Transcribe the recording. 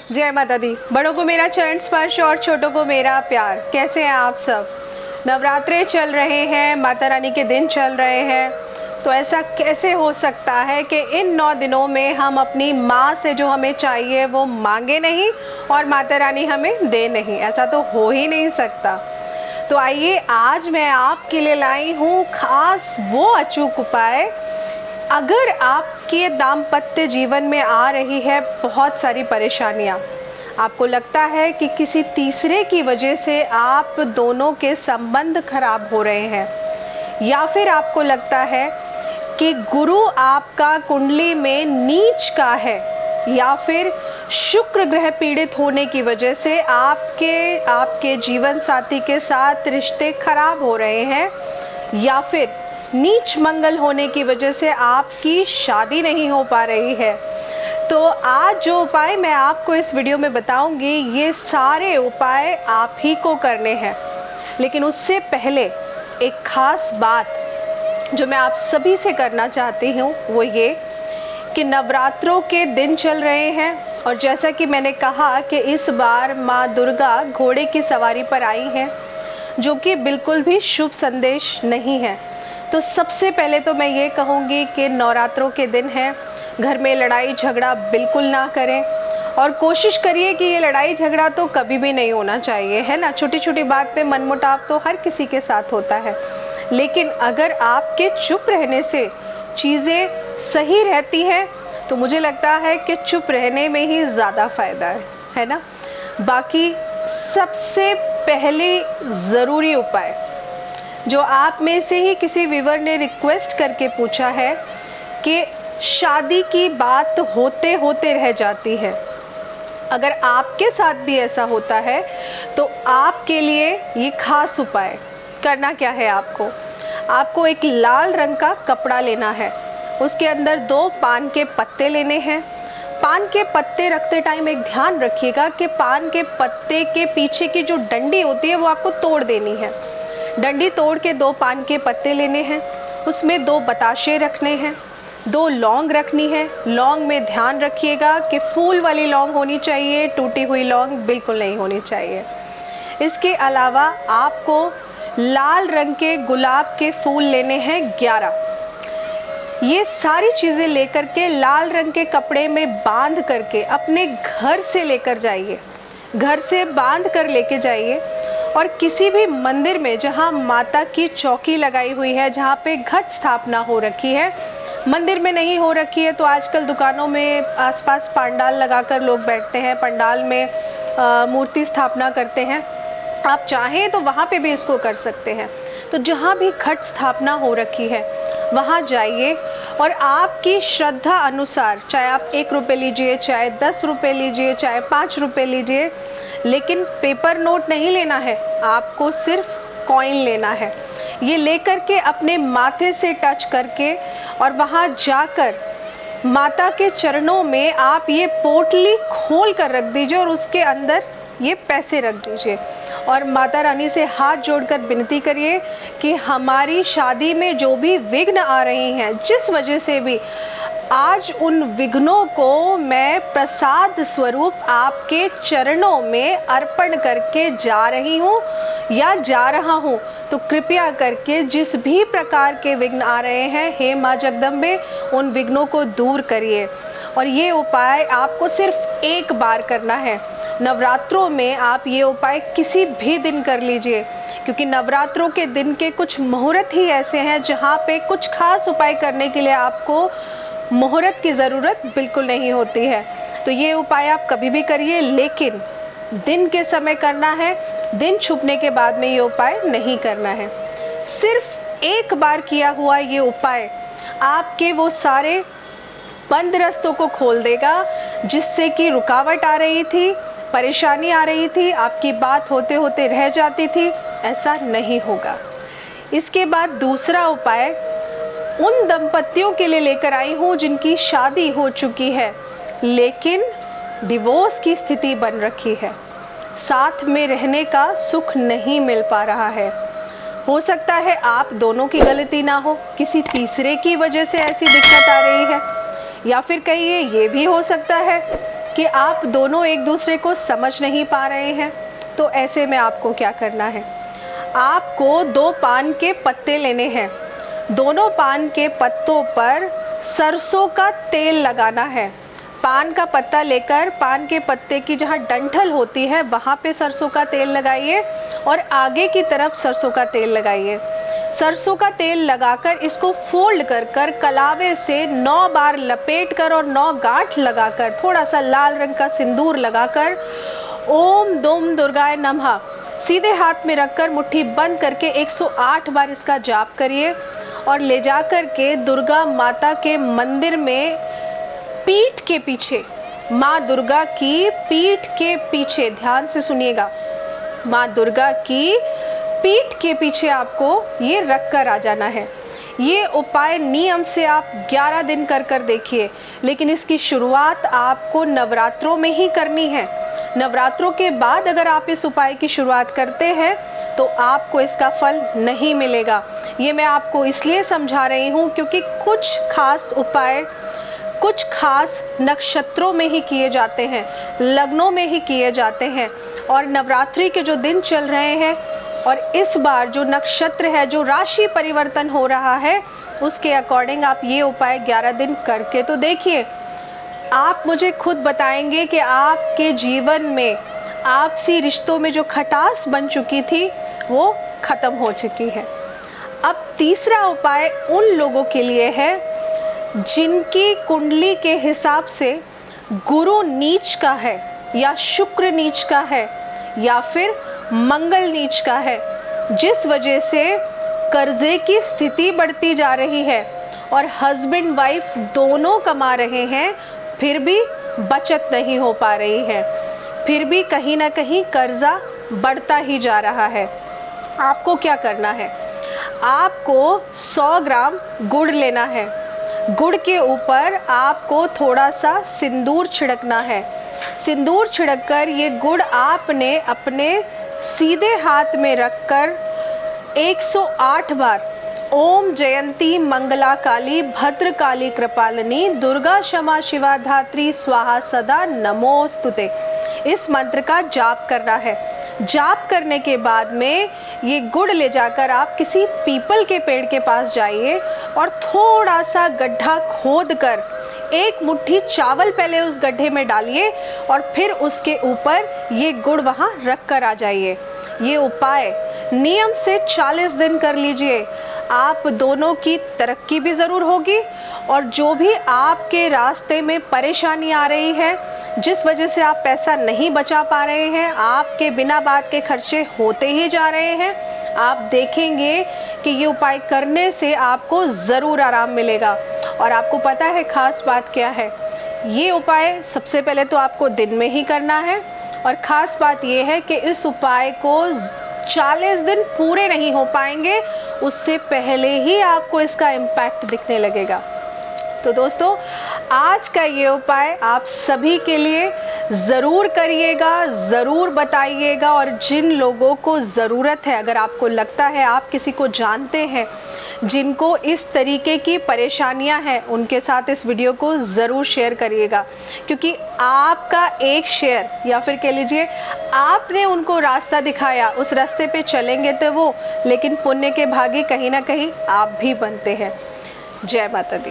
जय माता दी। बड़ों को मेरा चरण स्पर्श और छोटों को मेरा प्यार। कैसे हैं आप सब? नवरात्रे चल रहे हैं, माता रानी के दिन चल रहे हैं, तो ऐसा कैसे हो सकता है कि इन 9 दिनों में हम अपनी माँ से जो हमें चाहिए वो मांगे नहीं और माता रानी हमें दे नहीं? ऐसा तो हो ही नहीं सकता। तो आइए, आज मैं आपके लिए लाई हूँ खास वो अचूक उपाय। अगर आपके दाम्पत्य जीवन में आ रही है बहुत सारी परेशानियाँ, आपको लगता है कि किसी तीसरे की वजह से आप दोनों के संबंध खराब हो रहे हैं, या फिर आपको लगता है कि गुरु आपका कुंडली में नीच का है, या फिर शुक्र ग्रह पीड़ित होने की वजह से आपके जीवन साथी के साथ रिश्ते खराब हो रहे हैं, या फिर नीच मंगल होने की वजह से आपकी शादी नहीं हो पा रही है, तो आज जो उपाय मैं आपको इस वीडियो में बताऊंगी, ये सारे उपाय आप ही को करने हैं। लेकिन उससे पहले एक खास बात जो मैं आप सभी से करना चाहती हूँ वो ये कि नवरात्रों के दिन चल रहे हैं, और जैसा कि मैंने कहा कि इस बार माँ दुर्गा घोड़े की सवारी पर आई हैं, जो कि बिल्कुल भी शुभ संदेश नहीं है। तो सबसे पहले तो मैं ये कहूँगी कि नवरात्रों के दिन हैं, घर में लड़ाई झगड़ा बिल्कुल ना करें, और कोशिश करिए कि ये लड़ाई झगड़ा तो कभी भी नहीं होना चाहिए, है ना। छोटी छोटी बात पे मनमुटाव तो हर किसी के साथ होता है, लेकिन अगर आपके चुप रहने से चीज़ें सही रहती हैं तो मुझे लगता है कि चुप रहने में ही ज़्यादा फ़ायदा है ना। बाकी सबसे पहले ज़रूरी उपाय जो आप में से ही किसी व्यूअर ने रिक्वेस्ट करके पूछा है कि शादी की बात होते होते रह जाती है, अगर आपके साथ भी ऐसा होता है तो आपके लिए ये खास उपाय करना क्या है। आपको एक लाल रंग का कपड़ा लेना है, उसके अंदर 2 पान के पत्ते लेने हैं। पान के पत्ते रखते टाइम एक ध्यान रखिएगा कि पान के पत्ते के पीछे की जो डंडी होती है वो आपको तोड़ देनी है। डंडी तोड़ के 2 पान के पत्ते लेने हैं, उसमें 2 बताशे रखने हैं, 2 लौंग रखनी है। लौंग में ध्यान रखिएगा कि फूल वाली लौंग होनी चाहिए, टूटी हुई लौंग बिल्कुल नहीं होनी चाहिए। इसके अलावा आपको लाल रंग के गुलाब के फूल लेने हैं 11। ये सारी चीज़ें लेकर के लाल रंग के कपड़े में बांध करके अपने घर से लेकर जाइए, घर से बांध कर लेके जाइए, और किसी भी मंदिर में जहाँ माता की चौकी लगाई हुई है, जहाँ पे घट स्थापना हो रखी है, मंदिर में नहीं हो रखी है तो आजकल दुकानों में आसपास पंडाल लगाकर लोग बैठते हैं, पंडाल में मूर्ति स्थापना करते हैं। आप चाहें तो वहाँ पे भी इसको कर सकते हैं। तो जहाँ भी घट स्थापना हो रखी है वहाँ जाइए, और आपकी श्रद्धा अनुसार, चाहे आप 1 रुपये लीजिए, चाहे 10 रुपये लीजिए, चाहे 5 रुपये लीजिए, लेकिन पेपर नोट नहीं लेना है, आपको सिर्फ कॉइन लेना है। ये लेकर के अपने माथे से टच करके और वहाँ जाकर माता के चरणों में आप ये पोटली खोल कर रख दीजिए, और उसके अंदर ये पैसे रख दीजिए, और माता रानी से हाथ जोड़कर विनती करिए कि हमारी शादी में जो भी विघ्न आ रही हैं, जिस वजह से भी, आज उन विघ्नों को मैं प्रसाद स्वरूप आपके चरणों में अर्पण करके जा रही हूँ या जा रहा हूँ। तो कृपया करके जिस भी प्रकार के विघ्न आ रहे हैं, हे माँ जगदम्बे, उन विघ्नों को दूर करिए। और ये उपाय आपको सिर्फ एक बार करना है। नवरात्रों में आप ये उपाय किसी भी दिन कर लीजिए, क्योंकि नवरात्रों के दिन के कुछ मुहूर्त ही ऐसे हैं जहाँ पे कुछ खास उपाय करने के लिए आपको मुहूर्त की ज़रूरत बिल्कुल नहीं होती है। तो ये उपाय आप कभी भी करिए, लेकिन दिन के समय करना है, दिन छुपने के बाद में ये उपाय नहीं करना है। सिर्फ एक बार किया हुआ ये उपाय आपके वो सारे बंद रास्तों को खोल देगा, जिससे कि रुकावट आ रही थी, परेशानी आ रही थी, आपकी बात होते होते रह जाती थी, ऐसा नहीं होगा। इसके बाद दूसरा उपाय उन दंपतियों के लिए लेकर आई हूँ जिनकी शादी हो चुकी है लेकिन डिवोर्स की स्थिति बन रखी है, साथ में रहने का सुख नहीं मिल पा रहा है। हो सकता है आप दोनों की गलती ना हो, किसी तीसरे की वजह से ऐसी दिक्कत आ रही है, या फिर कहिए ये भी हो सकता है कि आप दोनों एक दूसरे को समझ नहीं पा रहे हैं, तो ऐसे में आपको क्या करना है, आपको 2 पान के पत्ते लेने हैं। दोनों पान के पत्तों पर सरसों का तेल लगाना है। पान का पत्ता लेकर पान के पत्ते की जहाँ डंठल होती है वहाँ पे सरसों का तेल लगाइए और आगे की तरफ सरसों का तेल लगाइए। सरसों का तेल लगाकर इसको फोल्ड कर कर कलावे से 9 बार लपेट कर और 9 गांठ लगाकर थोड़ा सा लाल रंग का सिंदूर लगाकर ओम दुम दुर्गाय नमः सीधे हाथ में रखकर मुट्ठी बंद करके 108 बार इसका जाप करिए और ले जाकर के दुर्गा माता के मंदिर में पीठ के पीछे, माँ दुर्गा की पीठ के पीछे, ध्यान से सुनिएगा, माँ दुर्गा की पीठ के पीछे आपको ये रख कर आ जाना है। ये उपाय नियम से आप 11 दिन कर कर देखिए, लेकिन इसकी शुरुआत आपको नवरात्रों में ही करनी है। नवरात्रों के बाद अगर आप इस उपाय की शुरुआत करते हैं तो आपको इसका फल नहीं मिलेगा। ये मैं आपको इसलिए समझा रही हूँ क्योंकि कुछ खास उपाय कुछ खास नक्षत्रों में ही किए जाते हैं, लग्नों में ही किए जाते हैं। और नवरात्रि के जो दिन चल रहे हैं और इस बार जो नक्षत्र है, जो राशि परिवर्तन हो रहा है, उसके अकॉर्डिंग आप ये उपाय 11 दिन करके तो देखिए। आप मुझे खुद बताएंगे कि आपके जीवन में आपसी रिश्तों में जो खटास बन चुकी थी वो खत्म हो चुकी है। अब तीसरा उपाय उन लोगों के लिए है जिनकी कुंडली के हिसाब से गुरु नीच का है या शुक्र नीच का है या फिर मंगल नीच का है, जिस वजह से कर्जे की स्थिति बढ़ती जा रही है और हस्बैंड वाइफ दोनों कमा रहे हैं फिर भी बचत नहीं हो पा रही है, फिर भी कहीं ना कहीं कर्जा बढ़ता ही जा रहा है। आपको क्या करना है, आपको 100 ग्राम गुड़ लेना है। गुड़ के ऊपर आपको थोड़ा सा सिंदूर छिड़कना है। सिंदूर छिड़ककर ये गुड़ आपने अपने सीधे हाथ में रखकर 108 बार ओम जयंती मंगला काली भद्र काली कृपालिनी दुर्गा क्षमा शिवा धात्री स्वाहा सदा नमोस्तुते, इस मंत्र का जाप करना है। जाप करने के बाद में ये गुड़ ले जाकर आप किसी पीपल के पेड़ के पास जाइए और थोड़ा सा गड्ढा खोद कर 1 मुट्ठी चावल पहले उस गड्ढे में डालिए और फिर उसके ऊपर ये गुड़ वहाँ रख कर आ जाइए। ये उपाय नियम से 40 दिन कर लीजिए। आप दोनों की तरक्की भी ज़रूर होगी और जो भी आपके रास्ते में परेशानी आ रही है, जिस वजह से आप पैसा नहीं बचा पा रहे हैं, आपके बिना बात के खर्चे होते ही जा रहे हैं, आप देखेंगे कि ये उपाय करने से आपको ज़रूर आराम मिलेगा। और आपको पता है खास बात क्या है, ये उपाय सबसे पहले तो आपको दिन में ही करना है और ख़ास बात ये है कि इस उपाय को 40 दिन पूरे नहीं हो पाएंगे, उससे पहले ही आपको इसका इम्पैक्ट दिखने लगेगा। तो दोस्तों, आज का ये उपाय आप सभी के लिए ज़रूर करिएगा, ज़रूर बताइएगा और जिन लोगों को ज़रूरत है, अगर आपको लगता है आप किसी को जानते हैं जिनको इस तरीके की परेशानियां हैं, उनके साथ इस वीडियो को ज़रूर शेयर करिएगा, क्योंकि आपका एक शेयर या फिर कह लीजिए आपने उनको रास्ता दिखाया, उस रास्ते पे चलेंगे तो वो, लेकिन पुण्य के भागी कहीं ना कहीं आप भी बनते हैं। जय माता दी।